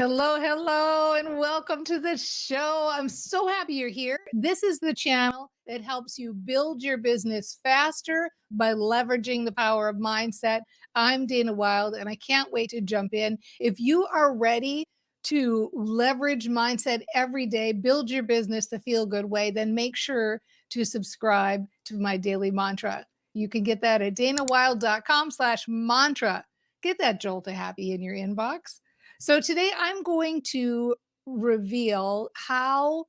Hello, hello, and welcome to the show. I'm so happy you're here. This is the channel that helps you build your business faster by leveraging the power of mindset. I'm Dana Wilde, and I can't wait to jump in. If you are ready to leverage mindset every day, build your business the feel good way, then make sure to subscribe to my daily mantra. You can get that at danawilde.com/mantra. Get that jolt of happy in your inbox. So today I'm going to reveal how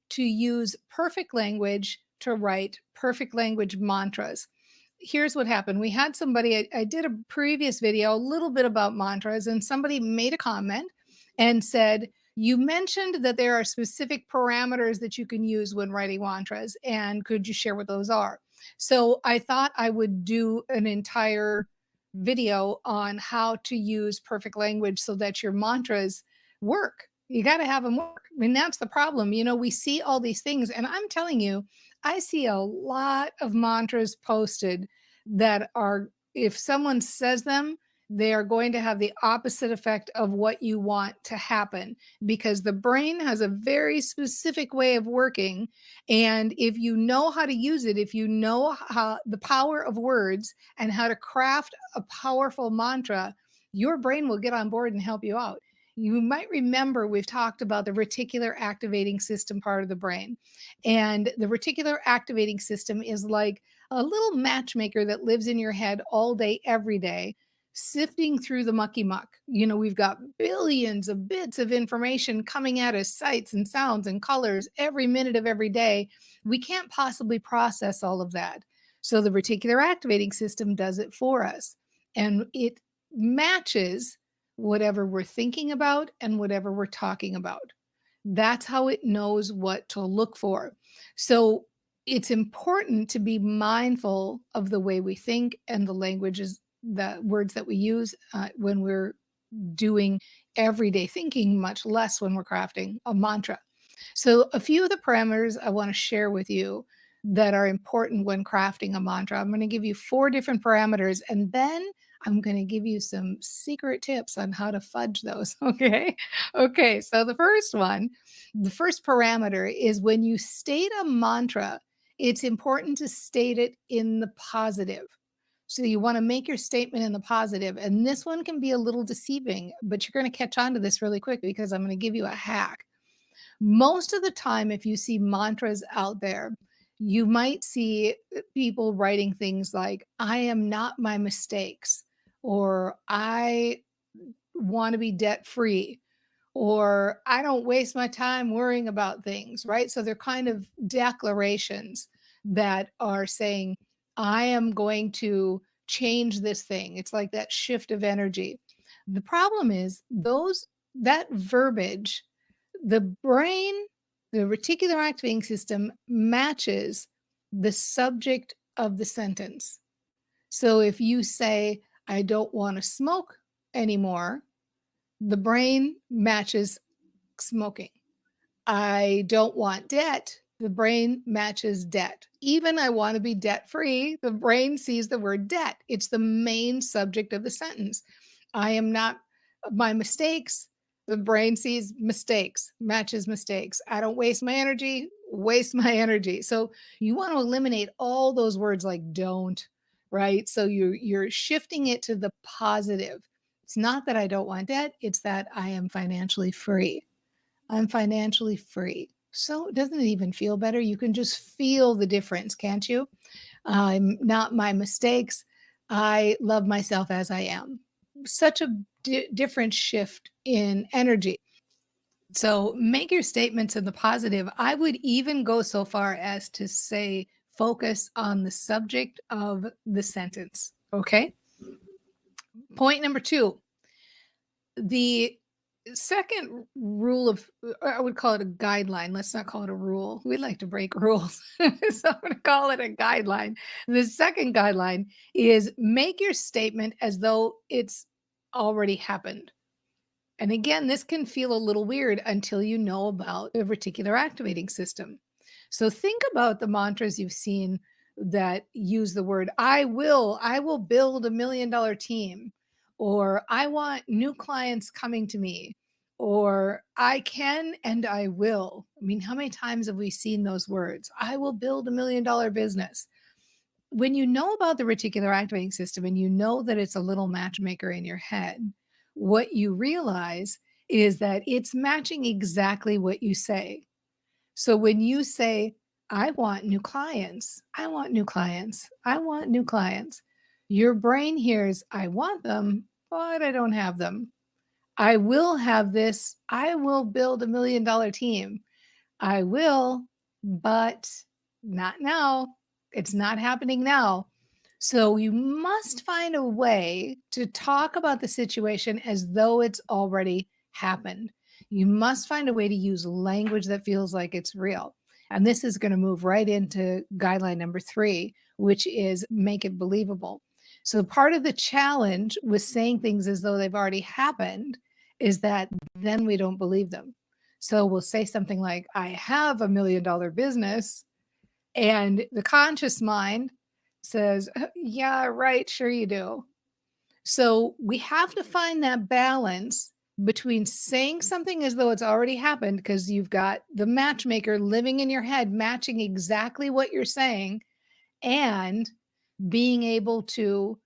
to use perfect language to write perfect language mantras. Here's what happened. We had somebody, I did a previous video, a little bit about mantras, and somebody made a comment and said, you mentioned that there are specific parameters that you can use when writing mantras, and could you share what those are? So I thought I would do an entire video on how to use perfect language so that your mantras work. You got to have them work. I mean, that's the problem. We see all these things, and I'm telling you, I see a lot of mantras posted that are, if someone says them, they are going to have the opposite effect of what you want to happen because the brain has a very specific way of working. And if you know how to use it, if you know how the power of words and how to craft a powerful mantra, your brain will get on board and help you out. You might remember we've talked about the reticular activating system part of the brain. And the reticular activating system is like a little matchmaker that lives in your head all day, every day, sifting through the mucky muck. We've got billions of bits of information coming at us, sights and sounds and colors every minute of every day. We can't possibly process all of that. So the reticular activating system does it for us. And it matches whatever we're thinking about and whatever we're talking about. That's how it knows what to look for. So it's important to be mindful of the way we think and the languages, the words that we use when we're doing everyday thinking, much less when we're crafting a mantra. So, a few of the parameters I want to share with you that are important when crafting a mantra. I'm going to give you 4 different parameters, and then I'm going to give you some secret tips on how to fudge those. Okay. Okay. So, the first parameter is when you state a mantra, it's important to state it in the positive. So you want to make your statement in the positive. And this one can be a little deceiving, but you're going to catch on to this really quick because I'm going to give you a hack. Most of the time, if you see mantras out there, you might see people writing things like, I am not my mistakes, or I want to be debt free, or I don't waste my time worrying about things, right? So they're kind of declarations that are saying, I am going to change this thing. It's like that shift of energy. The problem is that verbiage, the brain, the reticular activating system matches the subject of the sentence. So if you say, I don't want to smoke anymore, the brain matches smoking. I don't want debt. The brain matches debt. Even I want to be debt free. The brain sees the word debt. It's the main subject of the sentence. I am not my mistakes. The brain sees mistakes, matches mistakes. I don't waste my energy, waste my energy. So you want to eliminate all those words like don't, right? So you're shifting it to the positive. It's not that I don't want debt, it's that I am financially free. I'm financially free. So doesn't it even feel better? You can just feel the difference, can't you? I'm not my mistakes. I love myself as I am. Such a different shift in energy. So make your statements in the positive. I would even go so far as to say, focus on the subject of the sentence. Okay. Point number 2, the second rule of, I would call it a guideline. Let's not call it a rule. We like to break rules. So I'm going to call it a guideline. The second guideline is make your statement as though it's already happened. And again, this can feel a little weird until you know about the reticular activating system. So think about the mantras you've seen that use the word I will build $1 million team, or I want new clients coming to me, or I can and I will. I mean, how many times have we seen those words? I will build $1 million business. When you know about the reticular activating system and you know that it's a little matchmaker in your head, what you realize is that it's matching exactly what you say. So when you say, I want new clients, I want new clients, I want new clients, your brain hears, I want them, but I don't have them. I will have this. I will build $1 million team. I will, but not now. It's not happening now. So you must find a way to talk about the situation as though it's already happened. You must find a way to use language that feels like it's real. And this is going to move right into guideline number 3, which is make it believable. So part of the challenge with saying things as though they've already happened is that then we don't believe them. So we'll say something like, I have $1 million business. And the conscious mind says, yeah, right, sure you do. So we have to find that balance between saying something as though it's already happened, because you've got the matchmaker living in your head, matching exactly what you're saying, and being able to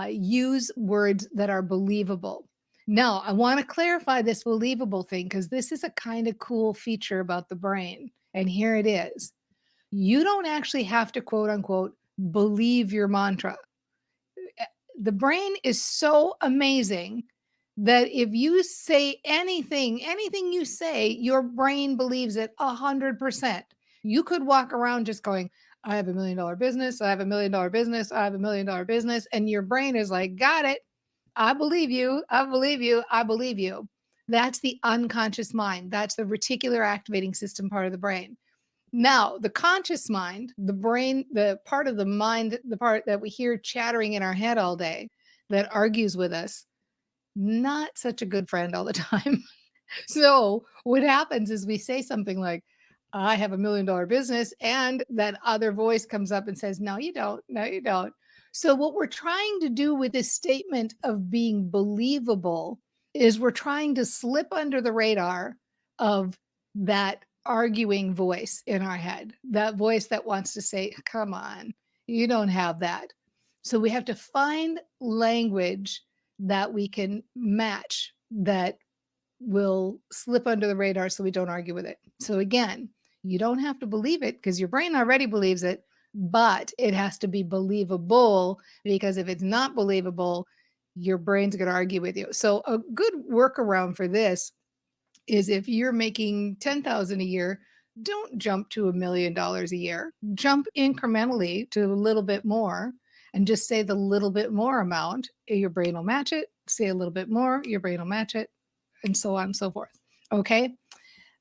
use words that are believable. Now, I want to clarify this believable thing because this is a kind of cool feature about the brain. And here it is. You don't actually have to quote unquote believe your mantra. The brain is so amazing that if you say anything you say, your brain believes it 100%. You could walk around just going, I have $1 million business. I have $1 million business. I have $1 million business. And your brain is like, got it. I believe you. I believe you. I believe you. That's the unconscious mind. That's the reticular activating system part of the brain. Now, the conscious mind, the brain, the part of the mind, the part that we hear chattering in our head all day that argues with us, not such a good friend all the time. So what happens is we say something like, I have $1 million business, and that other voice comes up and says, no, you don't. No, you don't. So what we're trying to do with this statement of being believable is we're trying to slip under the radar of that arguing voice in our head, that voice that wants to say, come on, you don't have that. So we have to find language that we can match, that will slip under the radar so we don't argue with it. So again, you don't have to believe it because your brain already believes it, but it has to be believable, because if it's not believable, your brain's going to argue with you. So a good workaround for this is, if you're making 10,000 a year, don't jump to $1 million a year. Jump incrementally to a little bit more and just say the little bit more amount. Your brain will match it. Say a little bit more, your brain will match it, and so on and so forth. Okay.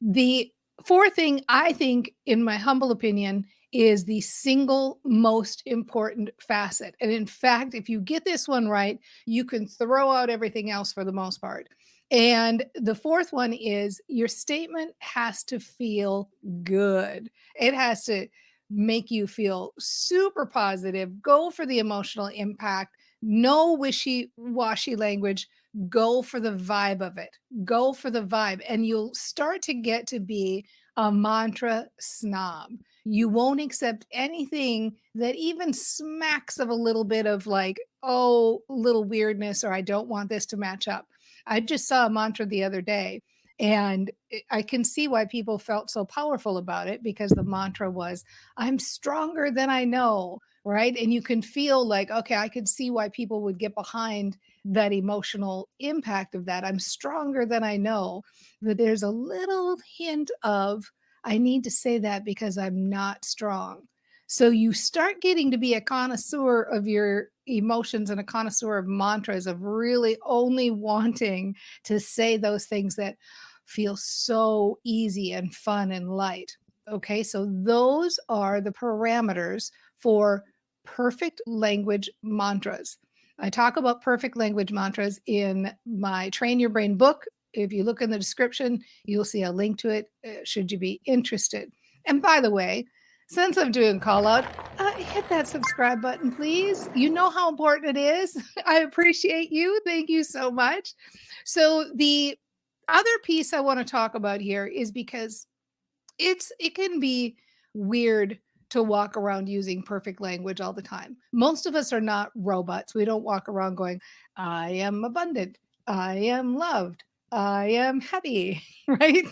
The fourth thing, I think, in my humble opinion, is the single most important facet. And in fact, if you get this one right, you can throw out everything else for the most part. And the fourth one is, your statement has to feel good. It has to make you feel super positive. Go for the emotional impact. No wishy-washy language. Go for the vibe of it. Go for the vibe, and you'll start to get to be a mantra snob. You won't accept anything that even smacks of a little bit of like, oh, little weirdness, or I don't want this to match up. I just saw a mantra the other day, and I can see why people felt so powerful about it, because the mantra was, I'm stronger than I know, right? And you can feel like, okay, I could see why people would get behind that emotional impact of that. I'm stronger than I know. That there's a little hint of, I need to say that because I'm not strong. So you start getting to be a connoisseur of your emotions and a connoisseur of mantras, of really only wanting to say those things that feel so easy and fun and light. Okay, so those are the parameters for perfect language mantras. I talk about perfect language mantras in my Train Your Brain book. If you look in the description, you'll see a link to it, should you be interested. And by the way, since I'm doing call out, hit that subscribe button, please. You know how important it is. I appreciate you. Thank you so much. So other piece I want to talk about here is because it can be weird to walk around using perfect language all the time. Most of us are not robots. We don't walk around going, "I am abundant. I am loved. I am happy," right?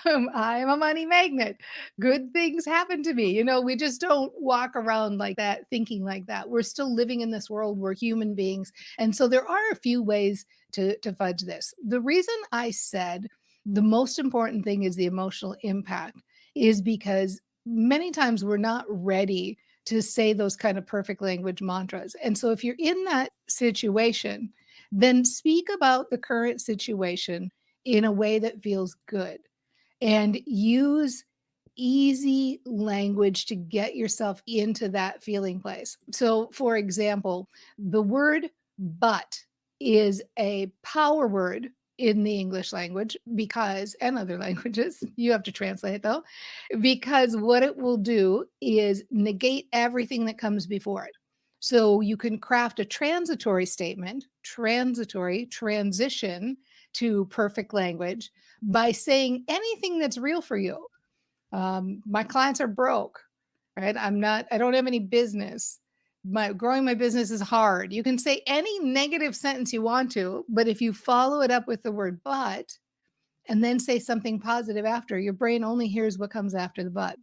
"I am a money magnet. Good things happen to me." We just don't walk around like that, thinking like that. We're still living in this world. We're human beings. And so there are a few ways to fudge this. The reason I said the most important thing is the emotional impact is because many times we're not ready to say those kind of perfect language mantras. And so if you're in that situation, then speak about the current situation in a way that feels good and use easy language to get yourself into that feeling place. So, for example, the word but is a power word in the English language because, and other languages, you have to translate though, because what it will do is negate everything that comes before it. So you can craft a transitory statement, transitory transition to perfect language by saying anything that's real for you. My clients are broke, right? I don't have any business. Growing my business is hard. You can say any negative sentence you want to, but if you follow it up with the word but, and then say something positive after, your brain only hears what comes after the but.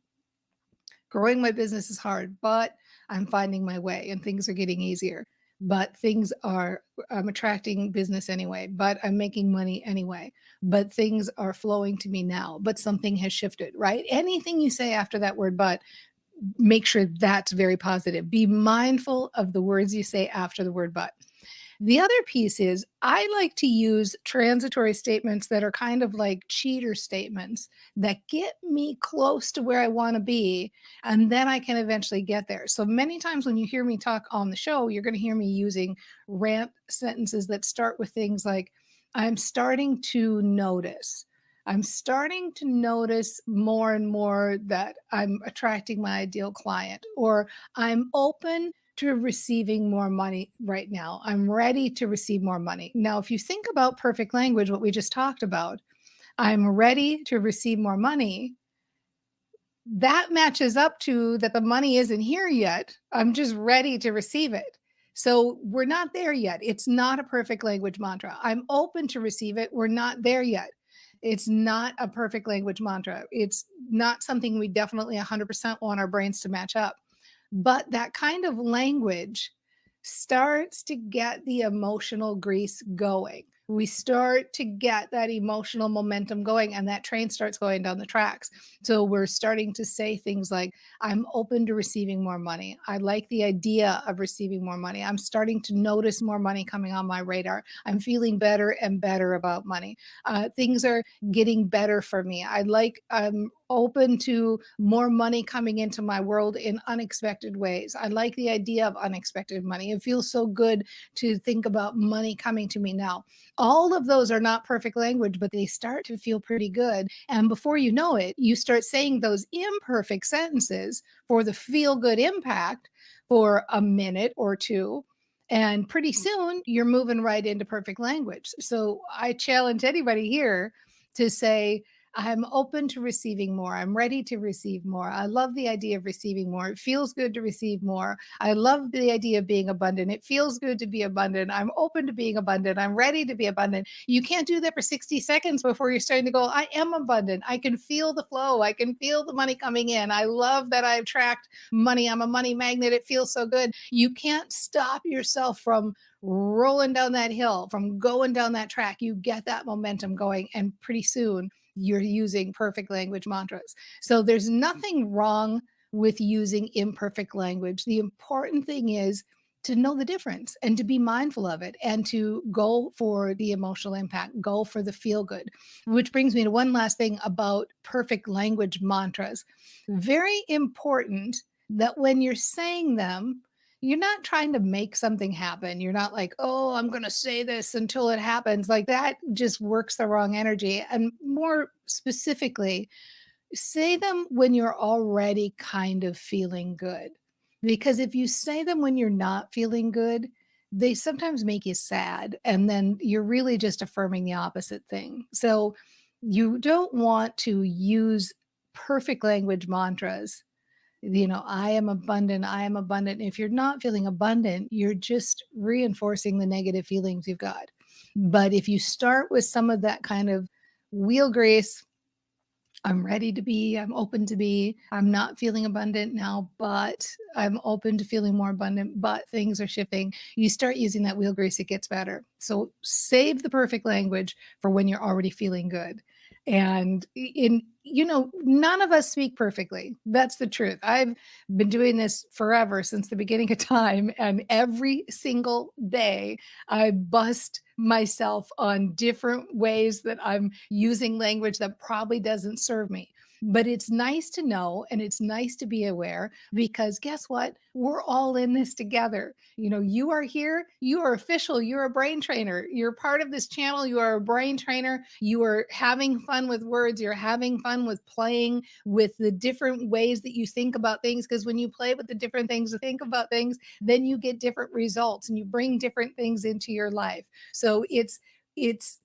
Growing my business is hard, but I'm finding my way and things are getting easier. But I'm attracting business anyway, but I'm making money anyway. But things are flowing to me now, but something has shifted, right? Anything you say after that word, but make sure that's very positive. Be mindful of the words you say after the word, but. The other piece is I like to use transitory statements that are kind of like cheater statements that get me close to where I want to be, and then I can eventually get there. So many times when you hear me talk on the show, you're going to hear me using rant sentences that start with things like, I'm starting to notice. I'm starting to notice more and more that I'm attracting my ideal client, or I'm open to receiving more money right now. I'm ready to receive more money. Now, if you think about perfect language, what we just talked about, I'm ready to receive more money. That matches up to that the money isn't here yet. I'm just ready to receive it. So we're not there yet. It's not a perfect language mantra. I'm open to receive it. We're not there yet. It's not a perfect language mantra. It's not something we definitely 100% want our brains to match up. But that kind of language starts to get the emotional grease going. We start to get that emotional momentum going, and that train starts going down the tracks. So we're starting to say things like, I'm open to receiving more money. I like the idea of receiving more money. I'm starting to notice more money coming on my radar. I'm feeling better and better about money. Things are getting better for me. I'm open to more money coming into my world in unexpected ways. I like the idea of unexpected money. It feels so good to think about money coming to me now. All of those are not perfect language, but they start to feel pretty good. And before you know it, you start saying those imperfect sentences for the feel good impact for a minute or two. And pretty soon you're moving right into perfect language. So I challenge anybody here to say, I'm open to receiving more. I'm ready to receive more. I love the idea of receiving more. It feels good to receive more. I love the idea of being abundant. It feels good to be abundant. I'm open to being abundant. I'm ready to be abundant. You can't do that for 60 seconds before you're starting to go, I am abundant. I can feel the flow. I can feel the money coming in. I love that I attract money. I'm a money magnet. It feels so good. You can't stop yourself from rolling down that hill, from going down that track. You get that momentum going, and pretty soon you're using perfect language mantras. So there's nothing wrong with using imperfect language. The important thing is to know the difference and to be mindful of it and to go for the emotional impact, go for the feel good. Which brings me to one last thing about perfect language mantras. Very important that when you're saying them, you're not trying to make something happen. You're not like, oh, I'm going to say this until it happens. Like that just works the wrong energy. And more specifically, say them when you're already kind of feeling good. Because if you say them when you're not feeling good, they sometimes make you sad, and then you're really just affirming the opposite thing. So you don't want to use perfect language mantras. I am abundant, I am abundant. If you're not feeling abundant, you're just reinforcing the negative feelings you've got. But if you start with some of that kind of wheel grace, I'm ready to be, I'm open to be, I'm not feeling abundant now, but I'm open to feeling more abundant, but things are shifting. You start using that wheel grace, it gets better. So save the perfect language for when you're already feeling good. And none of us speak perfectly. That's the truth. I've been doing this forever, since the beginning of time. And every single day, I bust myself on different ways that I'm using language that probably doesn't serve me. But it's nice to know, and it's nice to be aware, because guess what? We're all in this together. You are here, you are official, you're a brain trainer, you're part of this channel, you are a brain trainer, you are having fun with words, you're having fun with playing with the different ways that you think about things. Because when you play with the different things to think about things, then you get different results and you bring different things into your life. So it's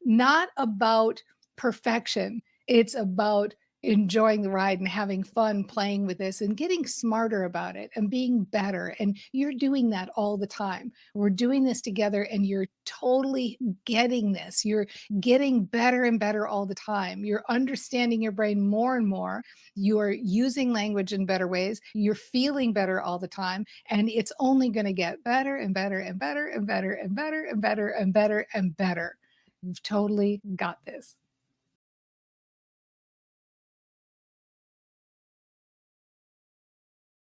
not about perfection. It's about enjoying the ride and having fun playing with this and getting smarter about it and being better. And you're doing that all the time. We're doing this together, and you're totally getting this. You're getting better and better all the time. You're understanding your brain more and more. You're using language in better ways. You're feeling better all the time. And it's only going to get better and better and better and better and better and better and better and better. You've totally got this.